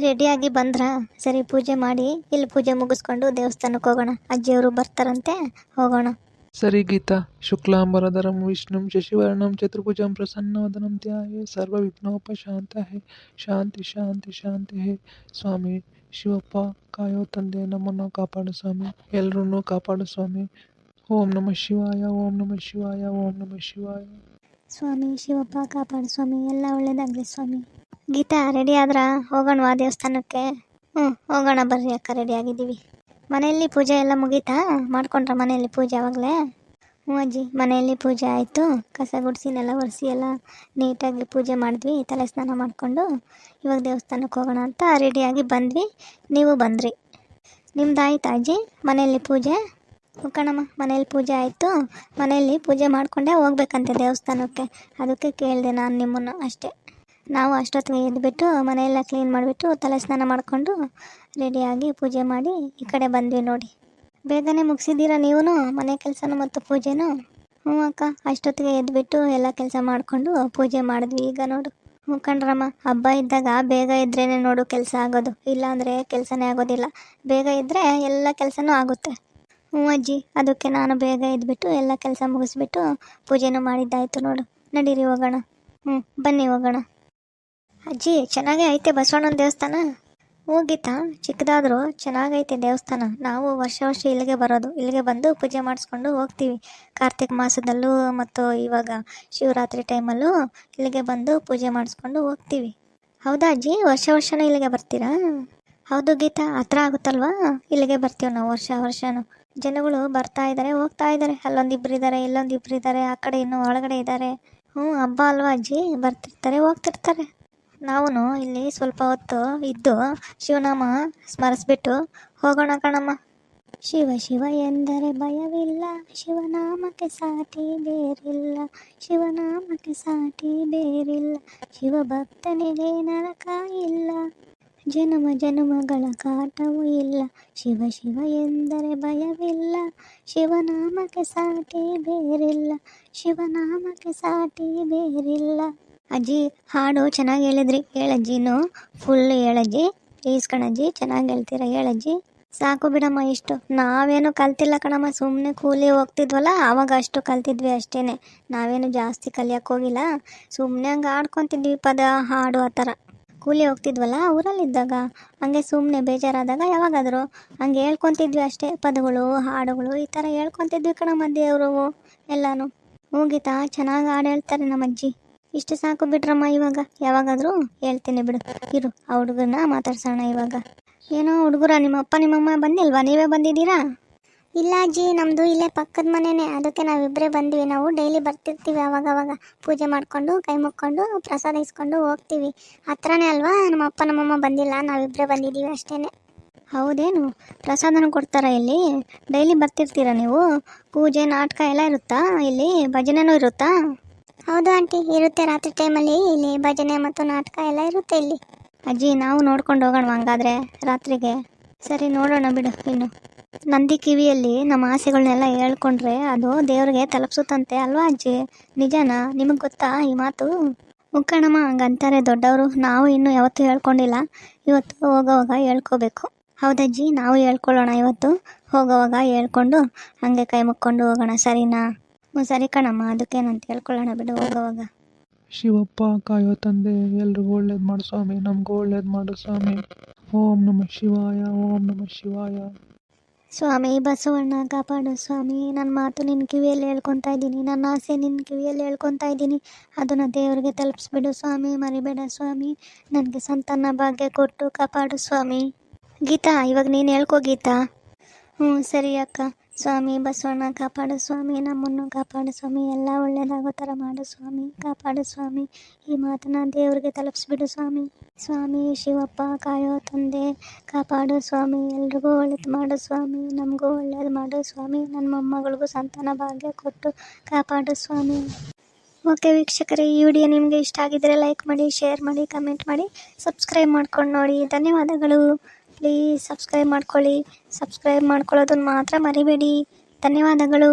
ರೆಡಿಯಾಗಿ ಬಂದ್ರಾ? ಸರಿ, ಪೂಜೆ ಮಾಡಿ ಇಲ್ಲಿ ಪೂಜೆ ಮುಗಿಸ್ಕೊಂಡು ದೇವಸ್ಥಾನಕ್ಕೆ ಹೋಗೋಣ. ಅಜ್ಜಿಯವರು ಬರ್ತಾರಂತೆ, ಹೋಗೋಣ. ಸರಿ ಗೀತಾ. ಶುಕ್ಲಾಂಬರಧರಂ ವಿಷ್ಣುಂ ಶಶಿವರ್ಣಂ ಚತುರ್ಭುಜಂ ಪ್ರಸನ್ನವದನಂ ಧ್ಯಾಯೇ ಸರ್ವವಿಘ್ನೋಪಶಾಂತಯೇ. ಶಾಂತಿ ಶಾಂತಿ ಶಾಂತಿ ಹೇ. ಸ್ವಾಮಿ ಶಿವಪ್ಪ ಕಾಯೋ ತಂದೆ, ನಮ್ಮನ್ನು ಕಾಪಾಡು ಸ್ವಾಮಿ, ಎಲ್ಲರನ್ನೂ ಕಾಪಾಡು ಸ್ವಾಮಿ. ಓಂ ನಮಃ ಶಿವಾಯ, ಓಂ ನಮಃ ಶಿವಾಯ, ಓಂ ನಮಃ ಶಿವಾಯ. ಸ್ವಾಮಿ ಶಿವಪ್ಪ ಕಾಪಾಡು ಸ್ವಾಮಿ, ಎಲ್ಲ ಒಳ್ಳೇದಾಗಲಿ ಸ್ವಾಮಿ. ಗೀತಾ, ರೆಡಿ ಆದ್ರಾ? ಹೋಗೋಣವಾ ದೇವಸ್ಥಾನಕ್ಕೆ? ಹೋಗೋಣ ಬರ್ರಿ ಅಕ್ಕ, ರೆಡಿ ಆಗಿದ್ದೀವಿ. ಮನೆಯಲ್ಲಿ ಪೂಜೆ ಎಲ್ಲ ಮುಗೀತಾ? ಮಾಡ್ಕೊಂಡ್ರ ಮನೆಯಲ್ಲಿ ಪೂಜೆ ಆವಾಗಲೇ? ಅಜ್ಜಿ, ಮನೆಯಲ್ಲಿ ಪೂಜೆ ಆಯಿತು. ಕಸ ಗುಡಿಸಿನೆಲ್ಲ ಒರೆಸಿ ಎಲ್ಲ ನೀಟಾಗಿ ಪೂಜೆ ಮಾಡಿದ್ವಿ. ತಲೆ ಸ್ನಾನ ಮಾಡಿಕೊಂಡು ಇವಾಗ ದೇವಸ್ಥಾನಕ್ಕೆ ಹೋಗೋಣ ಅಂತ ರೆಡಿಯಾಗಿ ಬಂದ್ವಿ. ನೀವು ಬಂದ್ರಿ. ನಿಮ್ದು ಆಯ್ತಾ ಅಜ್ಜಿ ಮನೆಯಲ್ಲಿ ಪೂಜೆ? ಕಣಮ್ಮ, ಮನೇಲಿ ಪೂಜೆ ಆಯಿತು. ಮನೆಯಲ್ಲಿ ಪೂಜೆ ಮಾಡಿಕೊಂಡೇ ಹೋಗ್ಬೇಕಂತೆ ದೇವಸ್ಥಾನಕ್ಕೆ. ಅದಕ್ಕೆ ಕೇಳಿದೆ ನಾನು ನಿಮ್ಮನ್ನು ಅಷ್ಟೇ. ನಾವು ಅಷ್ಟೊತ್ತಿಗೆ ಎದ್ದುಬಿಟ್ಟು ಮನೆಯೆಲ್ಲ ಕ್ಲೀನ್ ಮಾಡಿಬಿಟ್ಟು ತಲೆ ಸ್ನಾನ ಮಾಡಿಕೊಂಡು ರೆಡಿಯಾಗಿ ಪೂಜೆ ಮಾಡಿ ಈ ಕಡೆ ಬಂದ್ವಿ ನೋಡಿ. ಬೇಗನೆ ಮುಗಿಸಿದ್ದೀರಾ ನೀವು ಮನೆ ಕೆಲಸನೂ ಮತ್ತು ಪೂಜೆನೂ? ಅಕ್ಕ, ಅಷ್ಟೊತ್ತಿಗೆ ಎದ್ದುಬಿಟ್ಟು ಎಲ್ಲ ಕೆಲಸ ಮಾಡಿಕೊಂಡು ಪೂಜೆ ಮಾಡಿದ್ವಿ ಈಗ ನೋಡು. ಕಣ್ರಮ್ಮ, ಹಬ್ಬ ಇದ್ದಾಗ ಬೇಗ ಇದ್ರೇ ನೋಡು ಕೆಲಸ ಆಗೋದು, ಇಲ್ಲಾಂದರೆ ಕೆಲಸನೇ ಆಗೋದಿಲ್ಲ. ಬೇಗ ಇದ್ದರೆ ಎಲ್ಲ ಕೆಲಸನೂ ಆಗುತ್ತೆ. ಅಜ್ಜಿ, ಅದಕ್ಕೆ ನಾನು ಬೇಗ ಎದ್ಬಿಟ್ಟು ಎಲ್ಲ ಕೆಲಸ ಮುಗಿಸ್ಬಿಟ್ಟು ಪೂಜೆನೂ ಮಾಡಿದ್ದಾಯಿತು ನೋಡು. ನಡೀರಿ ಹೋಗೋಣ. ಬನ್ನಿ ಹೋಗೋಣ. ಅಜ್ಜಿ, ಚೆನ್ನಾಗೇ ಐತೆ ಬಸವಣ್ಣನ ದೇವಸ್ಥಾನ? ಹೋಗಿತ್ತಾ? ಚಿಕ್ಕದಾದರೂ ಚೆನ್ನಾಗೈತೆ ದೇವಸ್ಥಾನ. ನಾವು ವರ್ಷ ಇಲ್ಲಿಗೆ ಬರೋದು, ಇಲ್ಲಿಗೆ ಬಂದು ಪೂಜೆ ಮಾಡಿಸ್ಕೊಂಡು ಹೋಗ್ತೀವಿ. ಕಾರ್ತಿಕ ಮಾಸದಲ್ಲೂ ಮತ್ತು ಇವಾಗ ಶಿವರಾತ್ರಿ ಟೈಮಲ್ಲೂ ಇಲ್ಲಿಗೆ ಬಂದು ಪೂಜೆ ಮಾಡಿಸ್ಕೊಂಡು ಹೋಗ್ತೀವಿ. ಹೌದಾ ಅಜ್ಜಿ, ವರ್ಷನೂ ಇಲ್ಲಿಗೆ ಬರ್ತೀರಾ? ಹೌದು ಗೀತಾ, ಹತ್ರ ಆಗುತ್ತಲ್ವಾ, ಇಲ್ಲಿಗೆ ಬರ್ತೀವಿ ನಾವು ವರ್ಷನೂ. ಜನಗಳು ಬರ್ತಾ ಇದ್ದಾರೆ, ಹೋಗ್ತಾ ಇದ್ದಾರೆ. ಅಲ್ಲೊಂದಿಬ್ರು ಇದ್ದಾರೆ, ಇಲ್ಲೊಂದಿಬ್ರು ಇದ್ದಾರೆ, ಆ ಕಡೆ ಇನ್ನೂ ಒಳಗಡೆ ಇದ್ದಾರೆ. ಹಬ್ಬ ಅಲ್ವಾ ಅಜ್ಜಿ, ಬರ್ತಿರ್ತಾರೆ ಹೋಗ್ತಿರ್ತಾರೆ. ನಾವು ಇಲ್ಲಿ ಸ್ವಲ್ಪ ಹೊತ್ತು ಇದ್ದು ಶಿವನಾಮ ಸ್ಮರಿಸ್ಬಿಟ್ಟು ಹೋಗೋಣ ಕಣಮ್ಮ. ಶಿವ ಶಿವ ಎಂದರೆ ಭಯವಿಲ್ಲ, ಶಿವನಾಮಕ್ಕೆ ಸಾಟಿ ಬೇರಿಲ್ಲ, ಶಿವನಾಮಕ್ಕೆ ಸಾಟಿ ಬೇರಿಲ್ಲ, ಶಿವಭಕ್ತನಿಗೆ ನರಕ ಇಲ್ಲ, ಜನುಮ ಜನುಮಗಳ ಕಾಟವೂ ಇಲ್ಲ, ಶಿವ ಶಿವ ಎಂದರೆ ಭಯವಿಲ್ಲ, ಶಿವನಾಮಕ್ಕೆ ಸಾಟಿ ಬೇರಿಲ್ಲ, ಶಿವನಾಮಕ್ಕೆ ಸಾಟಿ ಬೇರಿಲ್ಲ. ಅಜ್ಜಿ, ಹಾಡು ಚೆನ್ನಾಗಿ ಹೇಳಿದ್ರಿ. ಹೇಳಜ್ಜಿನೂ ಫುಲ್ ಹೇಳಜ್ಜಿ, ಪ್ಲೀಸ್ ಕಣಜ್ಜಿ, ಚೆನ್ನಾಗಿ ಹೇಳ್ತೀರಾ, ಹೇಳಜ್ಜಿ. ಸಾಕು ಬಿಡಮ್ಮ, ಇಷ್ಟು ನಾವೇನು ಕಲ್ತಿಲ್ಲ ಕಣಮ್ಮ, ಸುಮ್ಮನೆ ಕೂಲಿ ಹೋಗ್ತಿದ್ವಲ್ಲ ಆವಾಗ ಅಷ್ಟು ಕಲ್ತಿದ್ವಿ ಅಷ್ಟೇ. ನಾವೇನು ಜಾಸ್ತಿ ಕಲಿಯೋಕ್ಕೆ ಹೋಗಿಲ್ಲ, ಸುಮ್ಮನೆ ಹಂಗೆ ಆಡ್ಕೊತಿದ್ವಿ, ಪದ ಹಾಡು ಆ ಥರ. ಕೂಲಿ ಹೋಗ್ತಿದ್ವಲ್ಲ ಊರಲ್ಲಿದ್ದಾಗ, ಹಂಗೆ ಸುಮ್ಮನೆ ಬೇಜಾರಾದಾಗ ಯಾವಾಗಾದರೂ ಹಂಗೆ ಹೇಳ್ಕೊತಿದ್ವಿ ಅಷ್ಟೇ. ಪದಗಳು ಹಾಡುಗಳು ಈ ಥರ ಹೇಳ್ಕೊತಿದ್ವಿ ಕಣಮ್ಮ, ದೇವರು ಎಲ್ಲನೂ. ಹೋಗಿತಾ, ಚೆನ್ನಾಗಿ ಹಾಡು ಹೇಳ್ತಾರೆ ನಮ್ಮ ಅಜ್ಜಿ. ಇಷ್ಟು ಸಾಕು ಬಿಡ್ರಮ್ಮ, ಇವಾಗ ಯಾವಾಗಾದರೂ ಹೇಳ್ತೀನಿ ಬಿಡು. ಇರು, ಆ ಹುಡುಗರನ್ನ ಮಾತಾಡ್ಸೋಣ ಇವಾಗ. ಏನೋ ಹುಡುಗರ, ನಿಮ್ಮಪ್ಪ ನಿಮ್ಮಮ್ಮ ಬಂದಿಲ್ವಾ? ನೀವೇ ಬಂದಿದ್ದೀರಾ? ಇಲ್ಲ ಅಜ್ಜಿ, ನಮ್ಮದು ಇಲ್ಲೇ ಪಕ್ಕದ ಮನೆಯೇ, ಅದಕ್ಕೆ ನಾವಿಬ್ಬರೇ ಬಂದ್ವಿ. ನಾವು ಡೈಲಿ ಬರ್ತಿರ್ತೀವಿ, ಅವಾಗವಾಗ ಪೂಜೆ ಮಾಡಿಕೊಂಡು ಕೈ ಮುಕ್ಕೊಂಡು ಪ್ರಸಾದ ಇಸ್ಕೊಂಡು ಹೋಗ್ತೀವಿ. ಹತ್ರನೇ ಅಲ್ವಾ, ನಮ್ಮ ಅಪ್ಪ ನಮ್ಮಮ್ಮ ಬಂದಿಲ್ಲ, ನಾವಿಬ್ಬರೇ ಬಂದಿದ್ದೀವಿ ಅಷ್ಟೇ. ಹೌದೇನು? ಪ್ರಸಾದನೂ ಕೊಡ್ತಾರಾ ಇಲ್ಲಿ? ಡೈಲಿ ಬರ್ತಿರ್ತೀರಾ ನೀವು? ಪೂಜೆ ನಾಟಕ ಎಲ್ಲ ಇರುತ್ತಾ ಇಲ್ಲಿ? ಭಜನೆನೂ ಇರುತ್ತಾ? ಹೌದು ಆಂಟಿ, ಇರುತ್ತೆ. ರಾತ್ರಿ ಟೈಮಲ್ಲಿ ಇಲ್ಲಿ ಭಜನೆ ಮತ್ತು ನಾಟಕ ಎಲ್ಲ ಇರುತ್ತೆ ಇಲ್ಲಿ. ಅಜ್ಜಿ, ನಾವು ನೋಡ್ಕೊಂಡು ಹೋಗೋಣ ಹಂಗಾದ್ರೆ ರಾತ್ರಿಗೆ? ಸರಿ, ನೋಡೋಣ ಬಿಡು. ಇನ್ನು ನಂದಿ ಕಿವಿಯಲ್ಲಿ ನಮ್ಮ ಆಸೆಗಳನ್ನೆಲ್ಲ ಹೇಳ್ಕೊಂಡ್ರೆ ಅದು ದೇವ್ರಿಗೆ ತಲುಪಿಸುತ್ತಂತೆ ಅಲ್ವಾ ಅಜ್ಜಿ? ನಿಜನಾ? ನಿಮಗೆ ಗೊತ್ತಾ ಈ ಮಾತು? ಮುಕ್ಕಣಮ್ಮ, ಹಂಗಂತಾರೆ ದೊಡ್ಡವರು. ನಾವು ಇನ್ನೂ ಯಾವತ್ತೂ ಹೇಳ್ಕೊಂಡಿಲ್ಲ, ಇವತ್ತು ಹೋಗೋವಾಗ ಹೇಳ್ಕೋಬೇಕು. ಹೌದಜ್ಜಿ, ನಾವು ಹೇಳ್ಕೊಳ್ಳೋಣ ಇವತ್ತು. ಹೋಗೋವಾಗ ಹೇಳ್ಕೊಂಡು ಹಂಗೆ ಕೈ ಮುಕ್ಕೊಂಡು ಹೋಗೋಣ, ಸರಿನಾ? ಸರಿ ಕಣಮ್ಮ, ಅದಕ್ಕೇನಂತ ಹೇಳ್ಕೊಳ್ಳೋಣ ಬಿಡು ಹೋಗೋವಾಗ. ಶಿವಪ್ಪ ಕಾಯೋ ತಂದೆ, ಎಲ್ರಿಗೂ ಒಳ್ಳೇದು ಮಾಡು ಸ್ವಾಮಿ, ನಮಗೂ ಒಳ್ಳೇದು ಮಾಡು ಸ್ವಾಮಿ. ಓಂ ನಮಃ ಶಿವಾಯ, ಓಂ ನಮಃ ಶಿವಾಯ. ಸ್ವಾಮಿ ಬಸವಣ್ಣ ಕಾಪಾಡು ಸ್ವಾಮಿ. ನನ್ನ ಮಾತು ನಿನ್ನ ಕಿವಿಯಲ್ಲಿ ಹೇಳ್ಕೊತಾ ಇದ್ದೀನಿ, ನನ್ನ ಆಸೆ ನಿನ್ನ ಕಿವಿಯಲ್ಲಿ ಹೇಳ್ಕೊತಾ ಇದ್ದೀನಿ. ಅದನ್ನು ದೇವರಿಗೆ ತಲುಪಿಸ್ಬಿಡು ಸ್ವಾಮಿ, ಮರಿಬೇಡ ಸ್ವಾಮಿ. ನನಗೆ ಸಂತಾನ ಭಾಗ್ಯ ಕೊಟ್ಟು ಕಾಪಾಡು ಸ್ವಾಮಿ. ಗೀತಾ, ಇವಾಗ ನೀನು ಹೇಳ್ಕೊ ಗೀತಾ. ಸರಿ ಅಕ್ಕ. ಸ್ವಾಮಿ ಬಸವಣ್ಣ ಕಾಪಾಡು ಸ್ವಾಮಿ, ನಮ್ಮನ್ನು ಕಾಪಾಡು ಸ್ವಾಮಿ, ಎಲ್ಲ ಒಳ್ಳೇದಾಗೋ ಥರ ಮಾಡು ಸ್ವಾಮಿ, ಕಾಪಾಡು ಸ್ವಾಮಿ. ಈ ಮಾತನ್ನ ದೇವರಿಗೆ ತಲುಪಿಸ್ಬಿಡು ಸ್ವಾಮಿ. ಸ್ವಾಮಿ ಶಿವಪ್ಪ ಕಾಯೋ ತಂದೆ, ಕಾಪಾಡು ಸ್ವಾಮಿ, ಎಲ್ರಿಗೂ ಒಳ್ಳೇದು ಮಾಡು ಸ್ವಾಮಿ, ನಮಗೂ ಒಳ್ಳೇದು ಮಾಡು ಸ್ವಾಮಿ, ನನ್ನ ಮೊಮ್ಮಗಳಿಗೂ ಸಂತಾನ ಭಾಗ್ಯ ಕೊಟ್ಟು ಕಾಪಾಡು ಸ್ವಾಮಿ. ಓಕೆ ವೀಕ್ಷಕರೇ, ಈ ವಿಡಿಯೋ ನಿಮಗೆ ಇಷ್ಟ ಆಗಿದ್ದರೆ ಲೈಕ್ ಮಾಡಿ, ಶೇರ್ ಮಾಡಿ, ಕಮೆಂಟ್ ಮಾಡಿ, ಸಬ್ಸ್ಕ್ರೈಬ್ ಮಾಡ್ಕೊಂಡು ನೋಡಿ. ಧನ್ಯವಾದಗಳು. ಪ್ಲೀಸ್ ಸಬ್ಸ್ಕ್ರೈಬ್ ಮಾಡ್ಕೊಳ್ಳಿ. ಸಬ್ಸ್ಕ್ರೈಬ್ ಮಾಡ್ಕೊಳ್ಳೋದನ್ನು ಮಾತ್ರ ಮರಿಬೇಡಿ. ಧನ್ಯವಾದಗಳು.